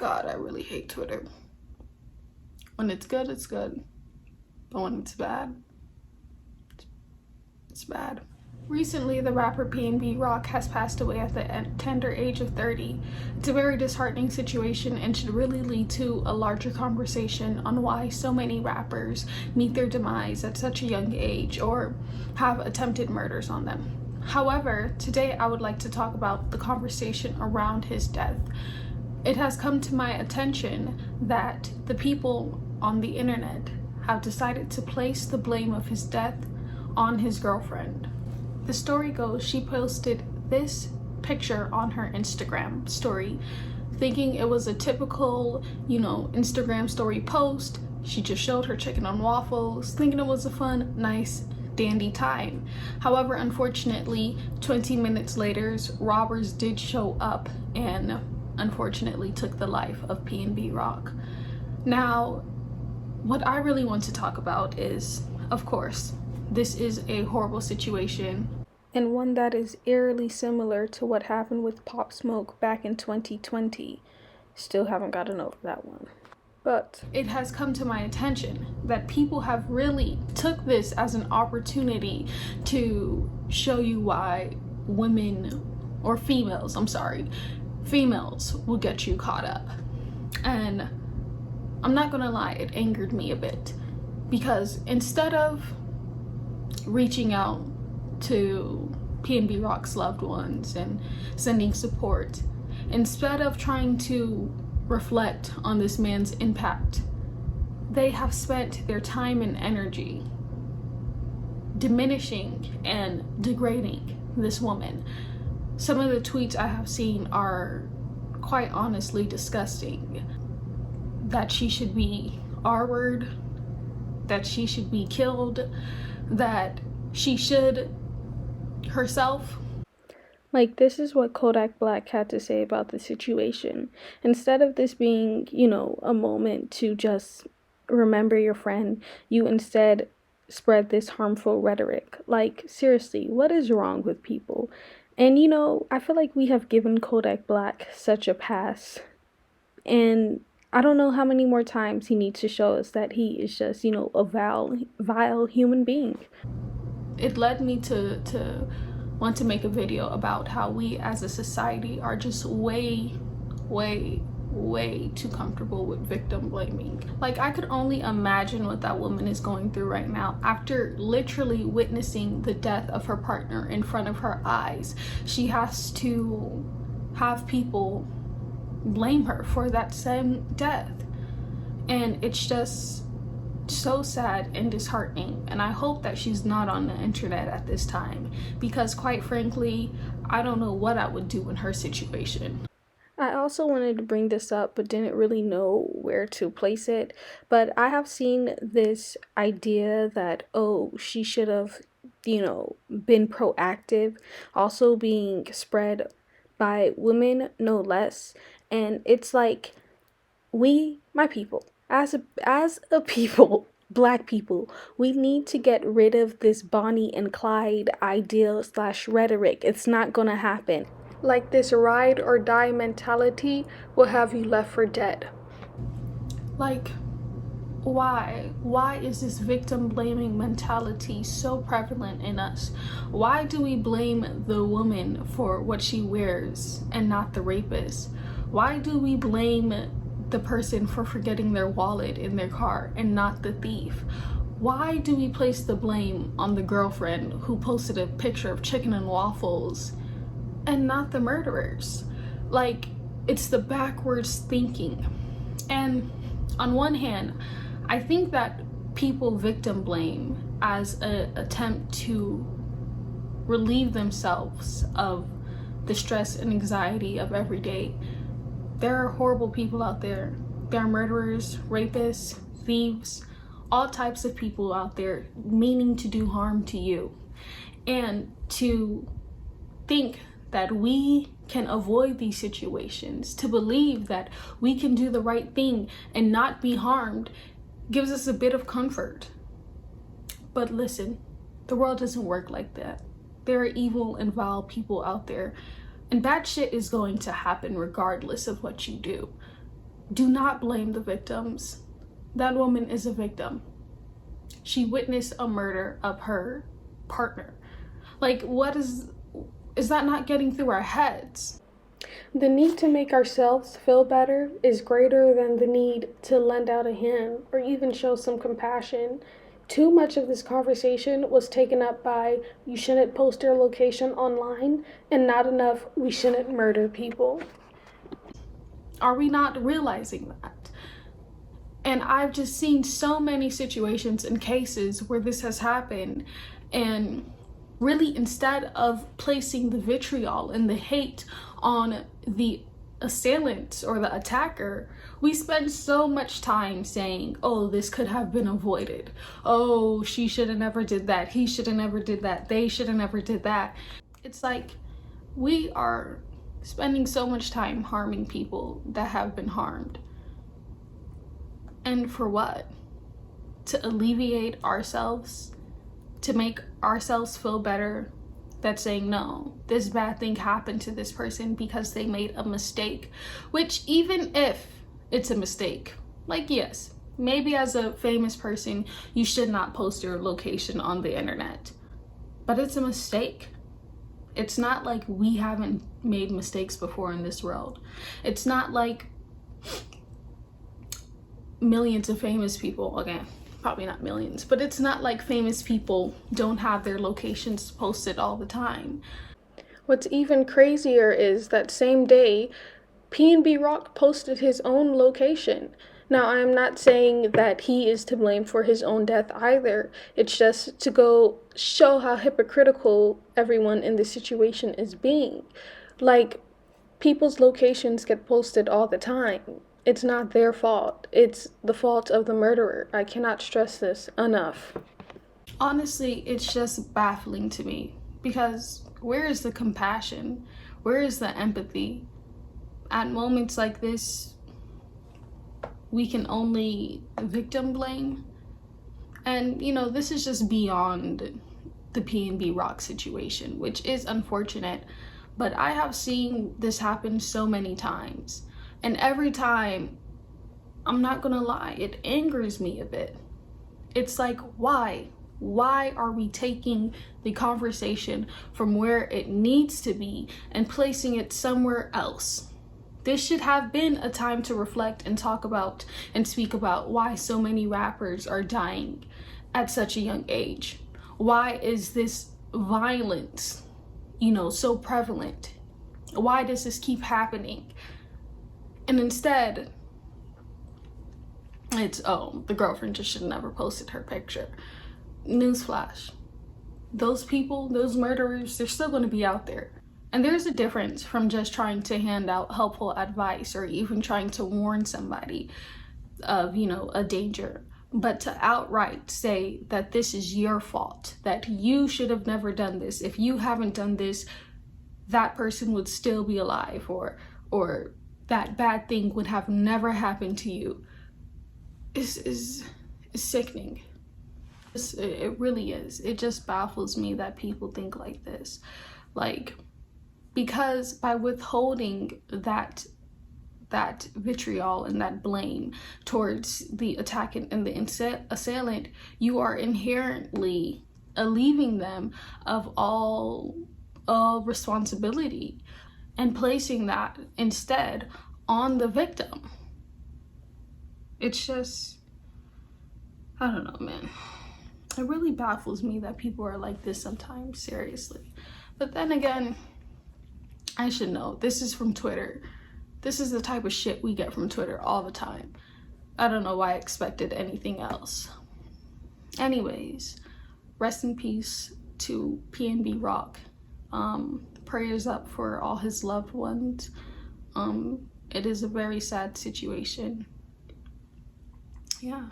God, I really hate Twitter. When it's good, it's good. But when it's bad, it's bad. Recently, the rapper PNB Rock has passed away at the tender age of 30. It's a very disheartening situation and should really lead to a larger conversation on why so many rappers meet their demise at such a young age or have attempted murders on them. However, today I would like to talk about the conversation around his death. It has come to my attention that the people on the internet have decided to place the blame of his death on his girlfriend. The story goes she posted this picture on her Instagram story, thinking it was a typical, Instagram story post. She just showed her chicken and waffles, thinking it was a fun, nice, dandy time. However, unfortunately, 20 minutes later, robbers did show up and unfortunately took the life of PNB Rock. Now, what I really want to talk about is, of course, this is a horrible situation and one that is eerily similar to what happened with Pop Smoke back in 2020. Still haven't gotten over that one. But it has come to my attention that people have really took this as an opportunity to show you why females will get you caught up. And I'm not gonna lie, it angered me a bit, because instead of reaching out to PNB Rock's loved ones and sending support, instead of trying to reflect on this man's impact, they have spent their time and energy diminishing and degrading this woman. Some of the tweets I have seen are quite honestly disgusting. That she should be R-word, that she should be killed, that she should herself. Like, this is what Kodak Black had to say about the situation. Instead of this being, a moment to just remember your friend, you instead spread this harmful rhetoric. Like, seriously, what is wrong with people? And, I feel like we have given Kodak Black such a pass. And I don't know how many more times he needs to show us that he is just, a vile human being. It led me to want to make a video about how we as a society are just way too comfortable with victim blaming. Like, I could only imagine what that woman is going through right now after literally witnessing the death of her partner in front of her eyes. She has to have people blame her for that same death, and it's just so sad and disheartening. And I hope that she's not on the internet at this time, because quite frankly, I don't know what I would do in her situation. I also wanted to bring this up but didn't really know where to place it, but I have seen this idea that, she should have been proactive, also being spread by women no less. And it's like, my people, as a people, Black people, we need to get rid of this Bonnie and Clyde ideal / rhetoric. It's not gonna happen. Like, this ride or die mentality will have you left for dead. Like, why is this victim blaming mentality so prevalent in us? Why do we blame the woman for what she wears and not the rapist? Why do we blame the person for forgetting their wallet in their car and not the thief? Why do we place the blame on the girlfriend who posted a picture of chicken and waffles and not the murderers? Like, it's the backwards thinking. And on one hand, I think that people victim blame as an attempt to relieve themselves of the stress and anxiety of every day. There are horrible people out there. There are murderers, rapists, thieves, all types of people out there meaning to do harm to you. And to think that we can avoid these situations, to believe that we can do the right thing and not be harmed, gives us a bit of comfort. But listen, the world doesn't work like that. There are evil and vile people out there, and bad shit is going to happen regardless of what you do. Do not blame the victims. That woman is a victim. She witnessed a murder of her partner. Like, what is that not getting through our heads? The need to make ourselves feel better is greater than the need to lend out a hand or even show some compassion. Too much of this conversation was taken up by you shouldn't post your location online and not enough we shouldn't murder people. Are we not realizing that? And I've just seen so many situations and cases where this has happened, and really, instead of placing the vitriol and the hate on the assailant or the attacker, we spend so much time saying, oh, this could have been avoided. Oh, she should have never did that. He should have never did that. They should have never did that. It's like we are spending so much time harming people that have been harmed. And for what? To alleviate ourselves? To make ourselves feel better? That's saying, no, this bad thing happened to this person because they made a mistake. Which, even if it's a mistake, like, yes, maybe as a famous person, you should not post your location on the internet. But it's a mistake. It's not like we haven't made mistakes before in this world. It's not like millions of famous people, again, probably not millions, but it's not like famous people don't have their locations posted all the time. What's even crazier is that same day, PNB Rock posted his own location. Now, I'm not saying that he is to blame for his own death either. It's just to go show how hypocritical everyone in this situation is being. Like, people's locations get posted all the time. It's not their fault. It's the fault of the murderer. I cannot stress this enough. Honestly, it's just baffling to me, because where is the compassion? Where is the empathy? At moments like this, we can only victim blame. And, you know, this is just beyond the PNB Rock situation, which is unfortunate, but I have seen this happen so many times. And every time, I'm not gonna lie, it angers me a bit. It's like, why? Why are we taking the conversation from where it needs to be and placing it somewhere else? This should have been a time to reflect and talk about and speak about why so many rappers are dying at such a young age. Why is this violence, so prevalent? Why does this keep happening? And instead, it's, the girlfriend just should have never posted her picture. Newsflash. Those people, those murderers, they're still going to be out there. And there's a difference from just trying to hand out helpful advice or even trying to warn somebody of, a danger. But to outright say that this is your fault, that you should have never done this. If you haven't done this, that person would still be alive, or that bad thing would have never happened to you. Is sickening. It really is. It just baffles me that people think like this. Like, because by withholding that vitriol and that blame towards the attackant and the assailant, you are inherently relieving them of all responsibility and placing that instead on the victim. It's just, I don't know, man. It really baffles me that people are like this sometimes, seriously. But then again, I should know, this is from Twitter. This is the type of shit we get from Twitter all the time. I don't know why I expected anything else. Anyways, rest in peace to PNB Rock. Prayers up for all his loved ones. It is a very sad situation. Yeah.